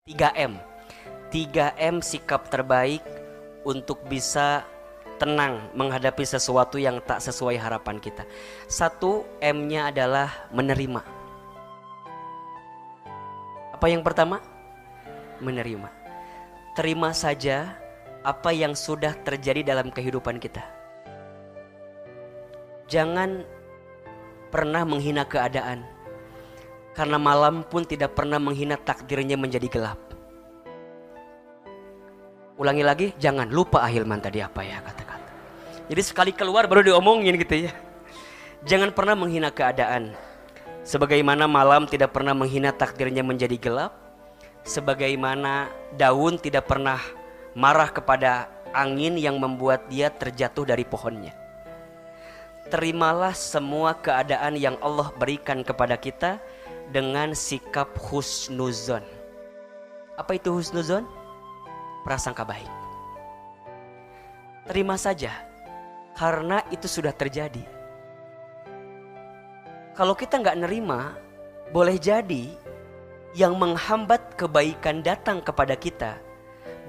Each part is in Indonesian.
3M. 3M sikap terbaik untuk bisa tenang menghadapi sesuatu yang tak sesuai harapan kita. 1, M-nya adalah menerima. Apa yang pertama? Menerima. Terima saja apa yang sudah terjadi dalam kehidupan kita. Jangan pernah menghina keadaan, karena malam pun tidak pernah menghina takdirnya menjadi gelap. Ulangi lagi, jangan lupa Ahilman tadi apa ya kata-kata. Jadi sekali keluar baru diomongin gitu ya. Jangan pernah menghina keadaan. Sebagaimana malam tidak pernah menghina takdirnya menjadi gelap, sebagaimana daun tidak pernah marah kepada angin yang membuat dia terjatuh dari pohonnya. Terimalah semua keadaan yang Allah berikan kepada kita dengan sikap husnuzon. Apa itu husnuzon? Prasangka baik. Terima saja, karena itu sudah terjadi. Kalau kita nggak nerima, boleh jadi yang menghambat kebaikan datang kepada kita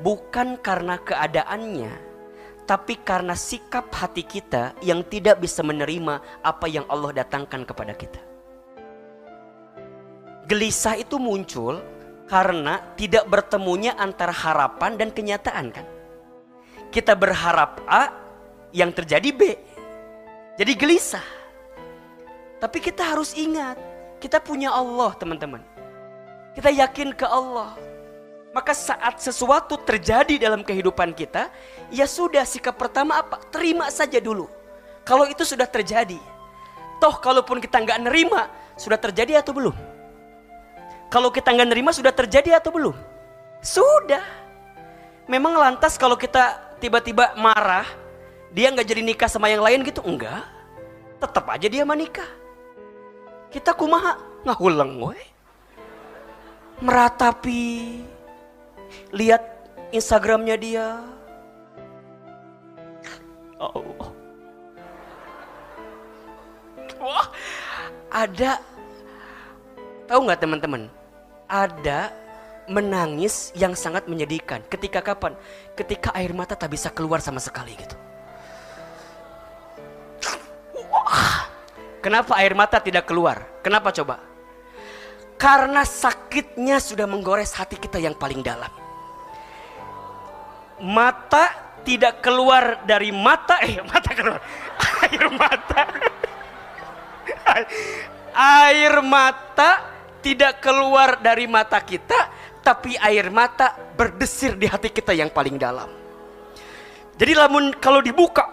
bukan karena keadaannya, tapi karena sikap hati kita yang tidak bisa menerima apa yang Allah datangkan kepada kita. Gelisah itu muncul karena tidak bertemunya antara harapan dan kenyataan kan. Kita berharap A, yang terjadi B. Jadi gelisah. Tapi kita harus ingat, kita punya Allah teman-teman. Kita yakin ke Allah. Maka saat sesuatu terjadi dalam kehidupan kita, ya sudah, sikap pertama apa? Terima saja dulu. Kalau itu sudah terjadi. Toh kalaupun kita nggak nerima, sudah terjadi atau belum? Kalau kita nggak nerima sudah terjadi atau belum? Sudah. Memang lantas kalau kita tiba-tiba marah, dia nggak jadi nikah sama yang lain gitu? Enggak. Tetap aja dia menikah. Kita kumaha ngahulang we. Meratapi. Lihat Instagramnya dia. Oh. Wah, ada. Tahu nggak teman-teman? Ada menangis yang sangat menyedihkan. Ketika kapan? Ketika air mata tak bisa keluar sama sekali gitu. Wah, kenapa air mata tidak keluar? Kenapa coba? Karena sakitnya sudah menggores hati kita yang paling dalam. Mata tidak keluar dari mata, mata keluar. Air mata. Air mata tidak keluar dari mata kita, tapi air mata berdesir di hati kita yang paling dalam. Jadi lamun kalau dibuka,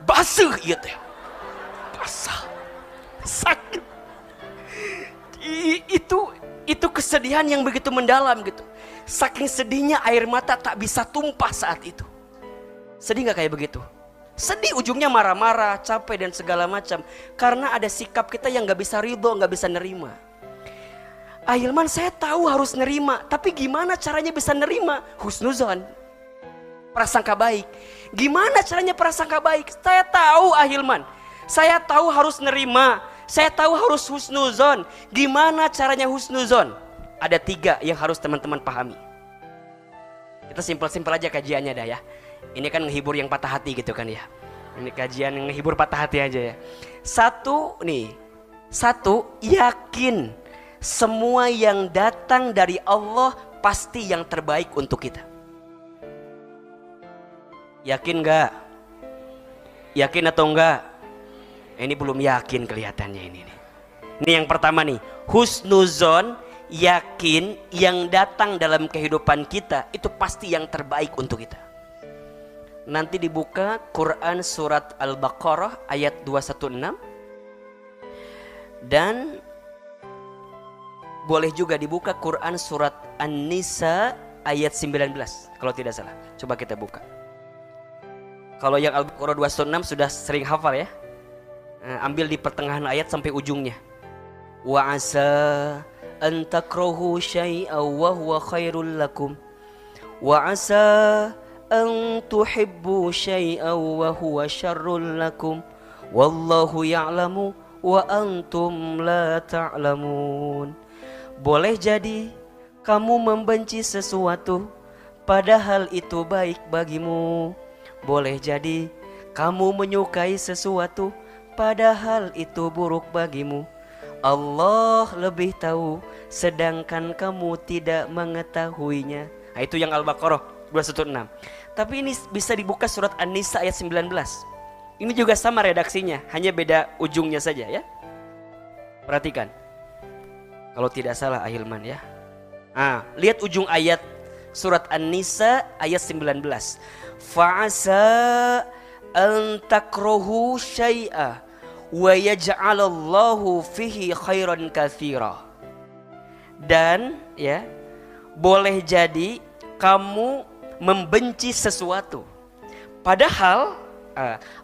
basuh gitu ya. Basah. Sakit. Itu kesedihan yang begitu mendalam gitu. Saking sedihnya air mata tak bisa tumpah saat itu. Sedih gak kayak begitu? Sedih ujungnya marah-marah, capek dan segala macam. Karena ada sikap kita yang gak bisa ridho, gak bisa nerima. Ahilman, saya tahu harus nerima, tapi gimana caranya bisa nerima? Husnuzon, prasangka baik. Gimana caranya prasangka baik? Saya tahu Ahilman, saya tahu harus nerima, saya tahu harus husnuzon. Gimana caranya husnuzon? Ada 3 yang harus teman-teman pahami. Kita simpel-simpel aja kajiannya dah ya. Ini kan ngehibur yang patah hati gitu kan ya. Ini kajian yang ngehibur patah hati aja ya. 1, yakin semua yang datang dari Allah pasti yang terbaik untuk kita. Yakin gak? Yakin atau enggak? Ini belum yakin kelihatannya ini. Ini yang pertama nih, husnuzon, yakin yang datang dalam kehidupan kita itu pasti yang terbaik untuk kita. Nanti dibuka Quran surat Al-Baqarah ayat 216 dan boleh juga dibuka Quran surat An-Nisa ayat 19 kalau tidak salah. Coba kita buka. Kalau yang Al-Baqarah 216 sudah sering hafal ya. Ambil di pertengahan ayat sampai ujungnya. Wa asa an takrahu syai'an wa huwa khairul lakum. Wa asa an tuhibbu syai'an wa huwa syarrul lakum. Wallahu ya'lamu wa antum la ta'lamun. Boleh jadi kamu membenci sesuatu padahal itu baik bagimu. Boleh jadi kamu menyukai sesuatu padahal itu buruk bagimu. Allah lebih tahu sedangkan kamu tidak mengetahuinya. Nah, itu yang Al-Baqarah 216. Tapi ini bisa dibuka surat An-Nisa ayat 19. Ini juga sama redaksinya, hanya beda ujungnya saja ya. Perhatikan. Kalau tidak salah Ahilman ya. Lihat ujung ayat surat An-Nisa ayat 19. Fa'asa an takrohu syai'a wa yaj'alallahu fihi khairan katsira. Dan ya, boleh jadi kamu membenci sesuatu padahal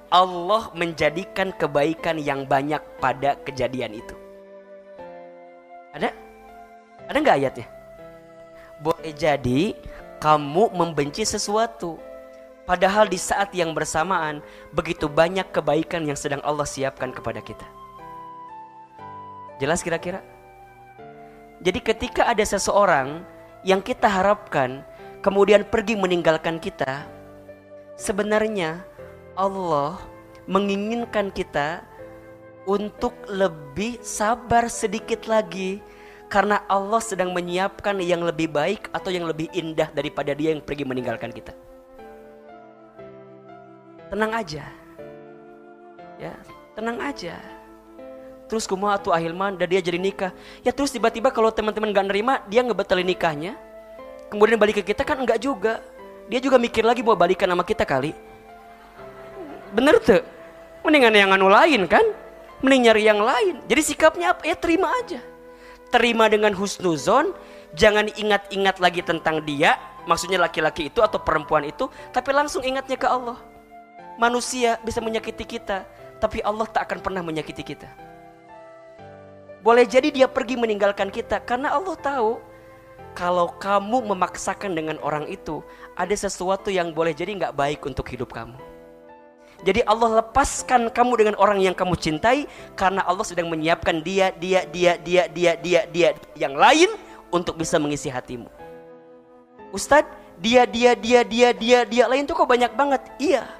Allah menjadikan kebaikan yang banyak pada kejadian itu. Ada nggak ayatnya? Boleh jadi kamu membenci sesuatu padahal di saat yang bersamaan begitu banyak kebaikan yang sedang Allah siapkan kepada kita. Jelas kira-kira? Jadi ketika ada seseorang yang kita harapkan kemudian pergi meninggalkan kita, sebenarnya Allah menginginkan kita untuk lebih sabar sedikit lagi, karena Allah sedang menyiapkan yang lebih baik atau yang lebih indah daripada dia yang pergi meninggalkan kita. Tenang aja ya, tenang aja. Terus kumaha atuh Ahilman, dan dia jadi nikah ya, terus tiba-tiba kalau teman-teman gak nerima dia ngebatalin nikahnya, kemudian balik ke kita kan enggak juga. Dia juga mikir lagi mau balikan sama kita kali. Bener tuh, mendingan yang anu lain kan, mending nyari yang lain. Jadi sikapnya apa? Ya terima aja, terima dengan husnuzon. Jangan ingat-ingat lagi tentang dia, maksudnya laki-laki itu atau perempuan itu, tapi langsung ingatnya ke Allah. Manusia bisa menyakiti kita, tapi Allah tak akan pernah menyakiti kita. Boleh jadi dia pergi meninggalkan kita karena Allah tahu kalau kamu memaksakan dengan orang itu, ada sesuatu yang boleh jadi gak baik untuk hidup kamu. Jadi Allah lepaskan kamu dengan orang yang kamu cintai karena Allah sedang menyiapkan dia yang lain untuk bisa mengisi hatimu. Ustadz, dia lain tuh kok banyak banget. Iya,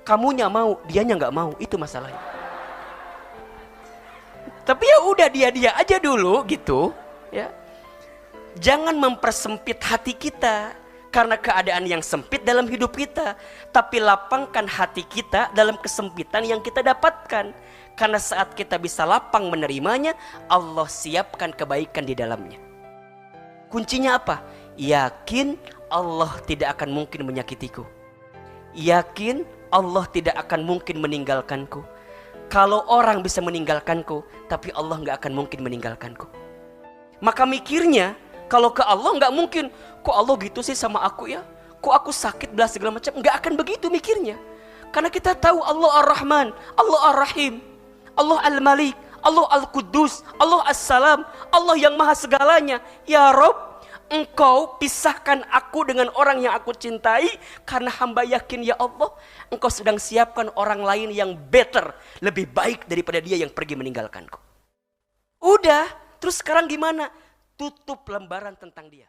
kamunya mau, dianya nggak mau, itu masalahnya. Tapi ya udah dia aja dulu gitu, ya. Jangan mempersempit hati kita karena keadaan yang sempit dalam hidup kita, tapi lapangkan hati kita dalam kesempitan yang kita dapatkan. Karena saat kita bisa lapang menerimanya, Allah siapkan kebaikan di dalamnya. Kuncinya apa? Yakin Allah tidak akan mungkin menyakitiku. Yakin Allah tidak akan mungkin meninggalkanku. Kalau orang bisa meninggalkanku, tapi Allah gak akan mungkin meninggalkanku. Maka mikirnya, kalau ke Allah gak mungkin. Kok Allah gitu sih sama aku ya? Kok aku sakit belah segala macam? Gak akan begitu mikirnya. Karena kita tahu Allah Ar-Rahman, Allah Ar-Rahim, Allah Al-Malik, Allah Al-Quddus, Allah As-Salam, Allah yang maha segalanya. Ya Rob, Engkau pisahkan aku dengan orang yang aku cintai, karena hamba yakin ya Allah, Engkau sedang siapkan orang lain yang better, lebih baik daripada dia yang pergi meninggalkanku. Udah, terus sekarang gimana? Tutup lembaran tentang dia.